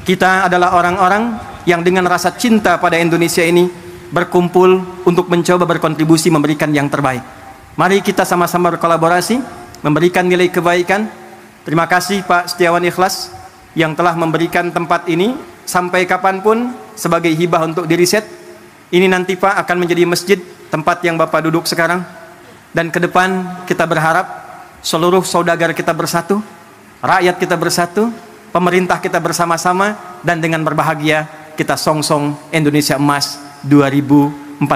Kita adalah orang-orang yang dengan rasa cinta pada Indonesia ini berkumpul untuk mencoba berkontribusi memberikan yang terbaik. Mari kita sama-sama berkolaborasi, memberikan nilai kebaikan. Terima kasih Pak Setiawan Ikhlas yang telah memberikan tempat ini sampai kapanpun sebagai hibah untuk diriset. Ini nanti Pak akan menjadi masjid, tempat yang Bapak duduk sekarang. Dan ke depan kita berharap seluruh saudagar kita bersatu, rakyat kita bersatu, pemerintah kita bersama-sama, dan dengan berbahagia kita songsong Indonesia Emas 2045.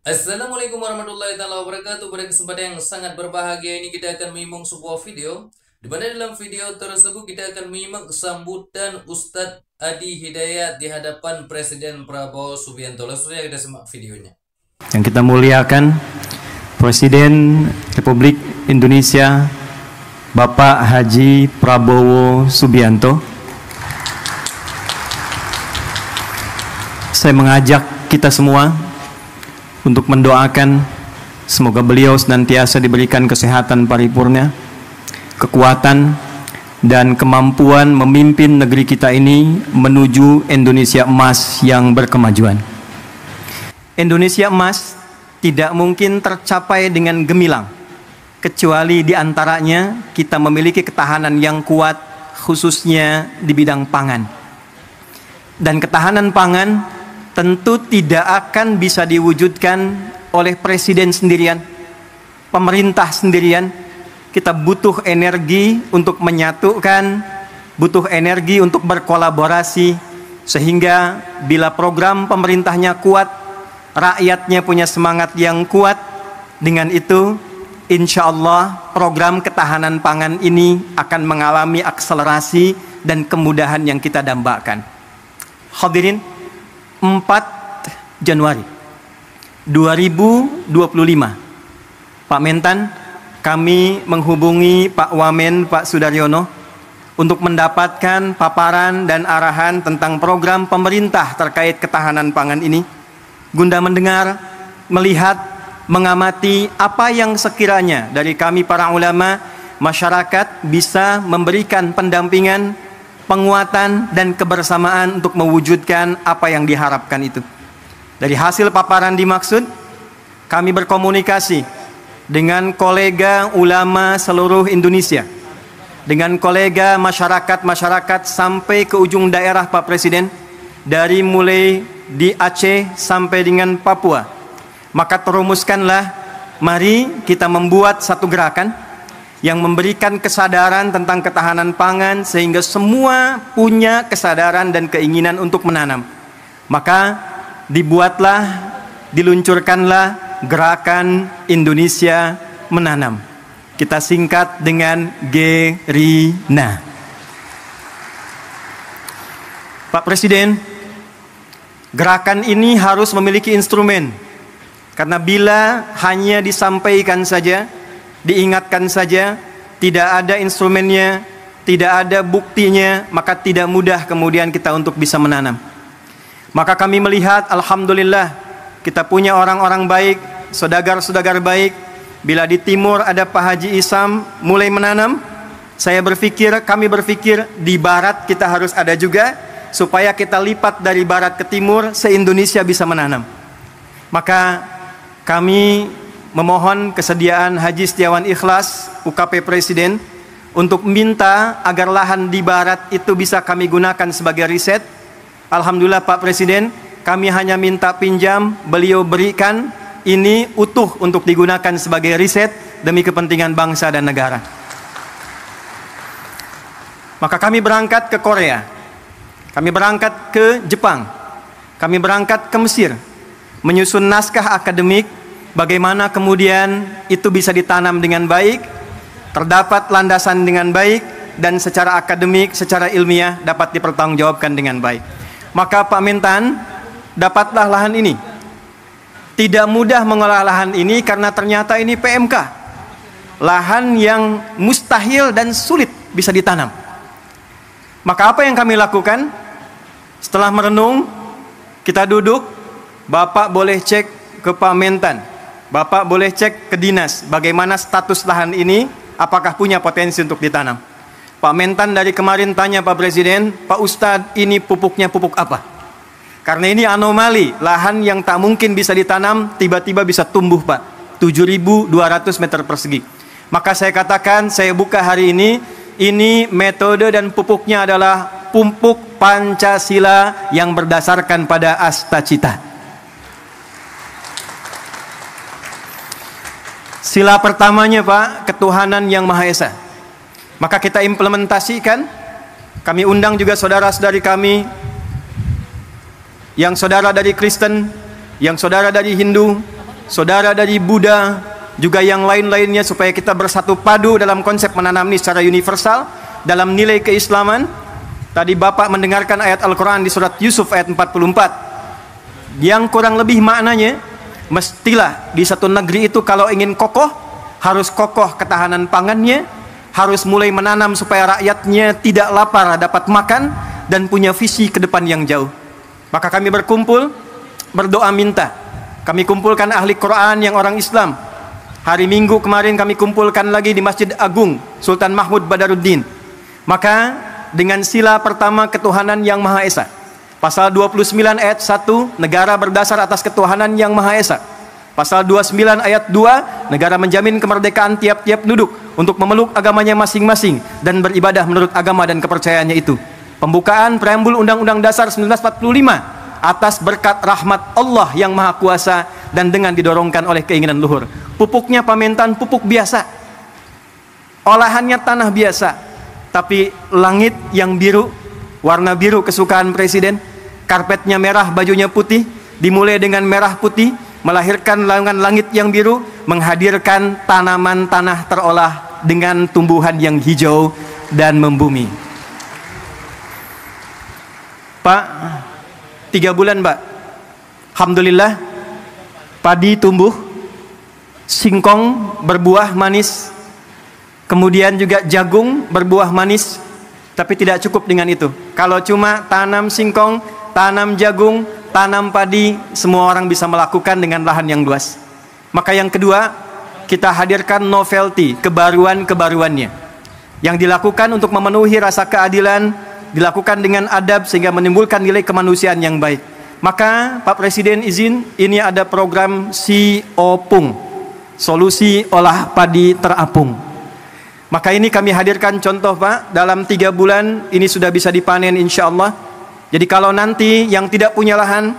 Assalamualaikum warahmatullahi wabarakatuh. Pada kesempatan yang sangat berbahagia ini kita akan menyimak sebuah video, di mana dalam video tersebut kita akan menyimak sambutan Ustadz Adi Hidayat di hadapan Presiden Prabowo Subianto. Langsung saja kita simak videonya. Yang kita muliakan Presiden Republik Indonesia Bapak Haji Prabowo Subianto, saya mengajak kita semua untuk mendoakan semoga beliau senantiasa diberikan kesehatan paripurna, kekuatan dan kemampuan memimpin negeri kita ini menuju Indonesia Emas yang berkemajuan. Indonesia Emas tidak mungkin tercapai dengan gemilang, kecuali diantaranya kita memiliki ketahanan yang kuat, khususnya di bidang pangan. Dan ketahanan pangan tentu tidak akan bisa diwujudkan oleh presiden sendirian, pemerintah sendirian. Kita butuh energi untuk menyatukan, butuh energi untuk berkolaborasi, sehingga bila program pemerintahnya kuat, rakyatnya punya semangat yang kuat, dengan itu insya Allah program ketahanan pangan ini akan mengalami akselerasi dan kemudahan yang kita dambakan. Hadirin, 4 Januari 2025 Pak Mentan, kami menghubungi Pak Wamen, Pak Sudaryono untuk mendapatkan paparan dan arahan tentang program pemerintah terkait ketahanan pangan ini, guna mendengar, melihat, mengamati apa yang sekiranya dari kami para ulama, masyarakat bisa memberikan pendampingan, penguatan dan kebersamaan untuk mewujudkan apa yang diharapkan itu. Dari hasil paparan dimaksud, kami berkomunikasi dengan kolega ulama seluruh Indonesia, dengan kolega masyarakat sampai ke ujung daerah Pak Presiden, dari mulai di Aceh sampai dengan Papua. Maka terumuskanlah, mari kita membuat satu gerakan yang memberikan kesadaran tentang ketahanan pangan, sehingga semua punya kesadaran dan keinginan untuk menanam. Maka dibuatlah, diluncurkanlah gerakan Indonesia Menanam. Kita singkat dengan GERINA. Pak Presiden, gerakan ini harus memiliki instrumen, karena bila hanya disampaikan saja, diingatkan saja, tidak ada instrumennya, tidak ada buktinya, maka tidak mudah kemudian kita untuk bisa menanam. Maka kami melihat, alhamdulillah, kita punya orang-orang baik, saudagar-saudagar baik. Bila di timur ada Pak Haji Isam mulai menanam, kami berpikir di barat kita harus ada juga, supaya kita lipat dari barat ke timur, se-Indonesia bisa menanam. Maka kami memohon kesediaan Haji Setiawan Ikhlas, UKP Presiden, untuk minta agar lahan di barat itu bisa kami gunakan sebagai riset. Alhamdulillah Pak Presiden, kami hanya minta pinjam, beliau berikan, ini utuh untuk digunakan sebagai riset demi kepentingan bangsa dan negara. Maka kami berangkat ke Korea, kami berangkat ke Jepang, kami berangkat ke Mesir, menyusun naskah akademik, bagaimana kemudian itu bisa ditanam dengan baik, terdapat landasan dengan baik, dan secara akademik, secara ilmiah dapat dipertanggungjawabkan dengan baik. Maka Pak Mentan, dapatlah lahan ini. Tidak mudah mengolah lahan ini karena ternyata ini PMK, lahan yang mustahil dan sulit bisa ditanam. Maka apa yang kami lakukan? Setelah merenung, kita duduk, Bapak boleh cek ke Pak Mentan, Bapak boleh cek ke dinas bagaimana status lahan ini, apakah punya potensi untuk ditanam. Pak Mentan dari kemarin tanya Pak Presiden, Pak Ustadz ini pupuknya pupuk apa? Karena ini anomali, lahan yang tak mungkin bisa ditanam, tiba-tiba bisa tumbuh Pak, 7.200 meter persegi. Maka saya katakan, saya buka hari ini metode dan pupuknya adalah pupuk Pancasila yang berdasarkan pada Astacita. Sila pertamanya Pak, ketuhanan yang Maha Esa. Maka kita implementasikan, kami undang juga saudara-saudari kami, yang saudara dari Kristen, yang saudara dari Hindu, saudara dari Buddha, juga yang lain-lainnya, supaya kita bersatu padu dalam konsep menanam ini secara universal, dalam nilai keislaman. Tadi Bapak mendengarkan ayat Al-Quran di surat Yusuf ayat 44, yang kurang lebih maknanya, mestilah di satu negeri itu kalau ingin kokoh, harus kokoh ketahanan pangannya, harus mulai menanam supaya rakyatnya tidak lapar, dapat makan, dan punya visi ke depan yang jauh. Maka kami berkumpul, berdoa minta. Kami kumpulkan ahli Quran yang orang Islam. Hari Minggu kemarin kami kumpulkan lagi di Masjid Agung Sultan Mahmud Badaruddin. Maka dengan sila pertama ketuhanan yang Maha Esa, pasal 29 ayat 1, negara berdasar atas ketuhanan yang Maha Esa. Pasal 29 ayat 2, negara menjamin kemerdekaan tiap-tiap penduduk untuk memeluk agamanya masing-masing dan beribadah menurut agama dan kepercayaannya itu. Pembukaan preambul Undang-Undang Dasar 1945 atas berkat rahmat Allah yang Maha Kuasa dan dengan didorongkan oleh keinginan luhur. Pupuknya Pak Mentan pupuk biasa, olahannya tanah biasa, tapi langit yang biru, warna biru kesukaan Presiden, karpetnya merah, bajunya putih, dimulai dengan merah putih, melahirkan langit yang biru, menghadirkan tanaman tanah terolah dengan tumbuhan yang hijau dan membumi. Pak, 3 bulan Pak, alhamdulillah padi tumbuh, singkong berbuah manis, kemudian juga jagung berbuah manis. Tapi tidak cukup dengan itu. Kalau cuma tanam singkong, tanam jagung, tanam padi, semua orang bisa melakukan dengan lahan yang luas. Maka yang kedua, kita hadirkan novelty, kebaruan-kebaruannya, yang dilakukan untuk memenuhi rasa keadilan, dilakukan dengan adab sehingga menimbulkan nilai kemanusiaan yang baik. Maka Pak Presiden izin, ini ada program SIOPUNG, solusi olah padi terapung. Maka ini kami hadirkan contoh Pak, dalam 3 bulan ini sudah bisa dipanen insya Allah. Jadi kalau nanti yang tidak punya lahan,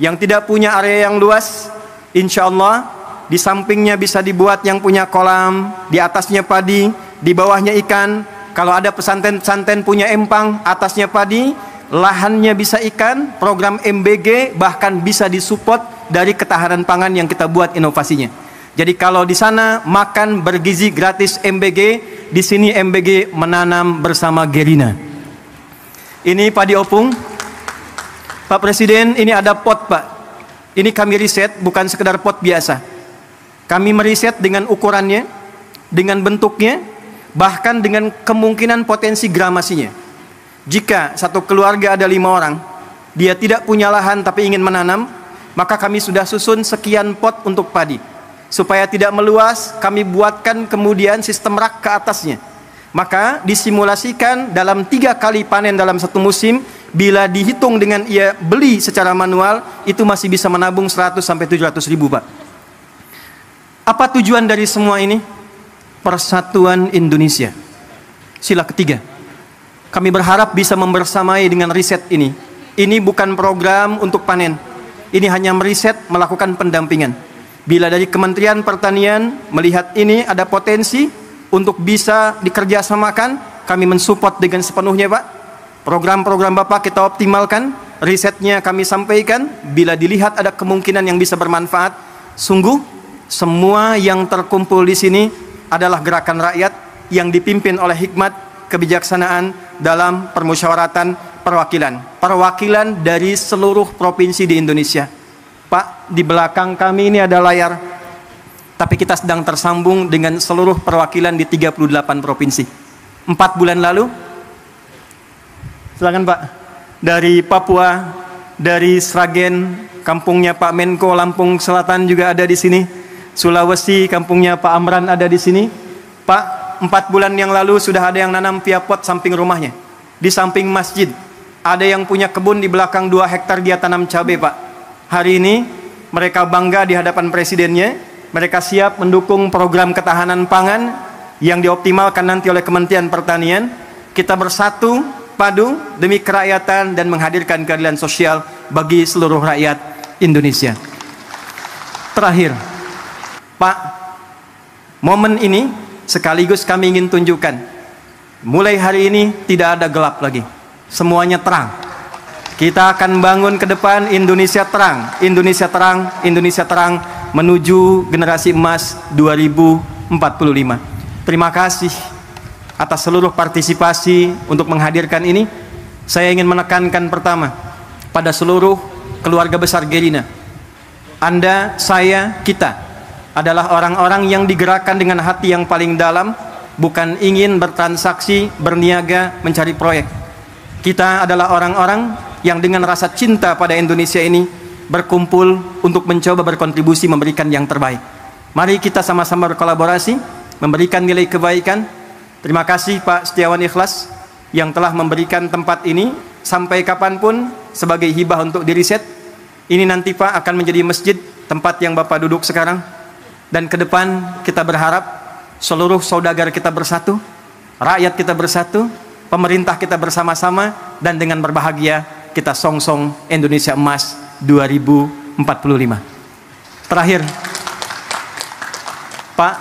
yang tidak punya area yang luas, insya Allah di sampingnya bisa dibuat yang punya kolam, di atasnya padi, di bawahnya ikan. Kalau ada pesantren-pesantren punya empang, atasnya padi, lahannya bisa ikan, program MBG bahkan bisa disupport dari ketahanan pangan yang kita buat inovasinya. Jadi kalau di sana makan bergizi gratis MBG, di sini MBG menanam bersama Gerina. Ini padi opung. Pak Presiden, ini ada pot Pak. Ini kami riset, bukan sekedar pot biasa. Kami meriset dengan ukurannya, dengan bentuknya, bahkan dengan kemungkinan potensi gramasinya. Jika satu keluarga ada 5 orang, dia tidak punya lahan tapi ingin menanam, maka kami sudah susun sekian pot untuk padi. Supaya tidak meluas, kami buatkan kemudian sistem rak ke atasnya. Maka disimulasikan dalam 3 kali panen dalam satu musim. Bila dihitung dengan ia beli secara manual, itu masih bisa menabung 100 sampai 700 ribu Pak. Apa tujuan dari semua ini? Persatuan Indonesia. Sila ketiga, kami berharap bisa membersamai dengan riset ini. Ini bukan program untuk panen, ini hanya meriset, melakukan pendampingan. Bila dari Kementerian Pertanian melihat ini ada potensi untuk bisa dikerjasamakan, kami mensupport dengan sepenuhnya Pak. Program-program Bapak kita optimalkan, risetnya kami sampaikan. Bila dilihat ada kemungkinan yang bisa bermanfaat, sungguh semua yang terkumpul di sini adalah gerakan rakyat yang dipimpin oleh hikmat kebijaksanaan dalam permusyawaratan perwakilan dari seluruh provinsi di Indonesia. Pak, di belakang kami ini ada layar, tapi kita sedang tersambung dengan seluruh perwakilan di 38 provinsi. 4 bulan lalu, silakan Pak, dari Papua, dari Sragen, kampungnya Pak Menko, Lampung Selatan juga ada di sini. Sulawesi, kampungnya Pak Amran ada di sini. Pak, 4 bulan yang lalu sudah ada yang nanam via pot samping rumahnya, di samping masjid. Ada yang punya kebun di belakang 2 hektar dia tanam cabai, Pak. Hari ini mereka bangga di hadapan presidennya. Mereka siap mendukung program ketahanan pangan yang dioptimalkan nanti oleh Kementerian Pertanian. Kita bersatu padu demi kerakyatan dan menghadirkan keadilan sosial bagi seluruh rakyat Indonesia. Terakhir, Pak, momen ini sekaligus kami ingin tunjukkan, mulai hari ini tidak ada gelap lagi, semuanya terang. Kita akan bangun ke depan Indonesia terang, Indonesia terang, Indonesia terang menuju generasi emas 2045. Terima kasih atas seluruh partisipasi untuk menghadirkan ini. Saya ingin menekankan pertama pada seluruh keluarga besar Gerina. Anda, saya, kita adalah orang-orang yang digerakkan dengan hati yang paling dalam, bukan ingin bertransaksi, berniaga, mencari proyek. Kita adalah orang-orang yang dengan rasa cinta pada Indonesia ini berkumpul untuk mencoba berkontribusi memberikan yang terbaik. Mari kita sama-sama berkolaborasi, memberikan nilai kebaikan. Terima kasih Pak Setiawan Ikhlas yang telah memberikan tempat ini sampai kapanpun sebagai hibah untuk diriset. Ini nanti Pak akan menjadi masjid, tempat yang Bapak duduk sekarang. Dan ke depan kita berharap seluruh saudagar kita bersatu, rakyat kita bersatu, pemerintah kita bersama-sama, dan dengan berbahagia kita songsong Indonesia Emas 2045. Terakhir, Pak,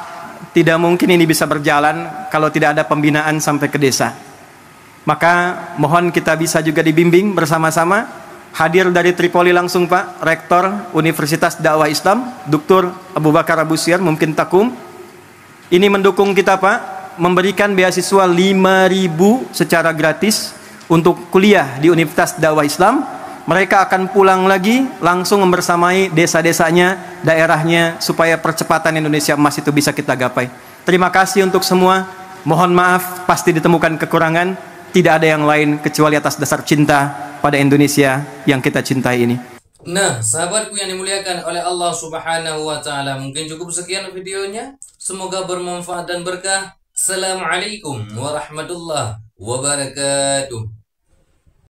tidak mungkin ini bisa berjalan kalau tidak ada pembinaan sampai ke desa. Maka mohon kita bisa juga dibimbing bersama-sama. Hadir dari Tripoli langsung Pak, Rektor Universitas Dakwah Islam, Dr. Abu Bakar Abu Syir, mungkin Takum. Ini mendukung kita Pak, memberikan beasiswa 5.000 secara gratis untuk kuliah di Universitas Dakwah Islam. Mereka akan pulang lagi langsung membersamai desa-desanya, daerahnya, supaya percepatan Indonesia Emas itu bisa kita gapai. Terima kasih untuk semua. Mohon maaf, pasti ditemukan kekurangan. Tidak ada yang lain kecuali atas dasar cinta pada Indonesia yang kita cintai ini. Nah, sahabatku yang dimuliakan oleh Allah Subhanahu wa Ta'ala, mungkin cukup sekian videonya. Semoga bermanfaat dan berkah. Assalamualaikum warahmatullahi wabarakatuh.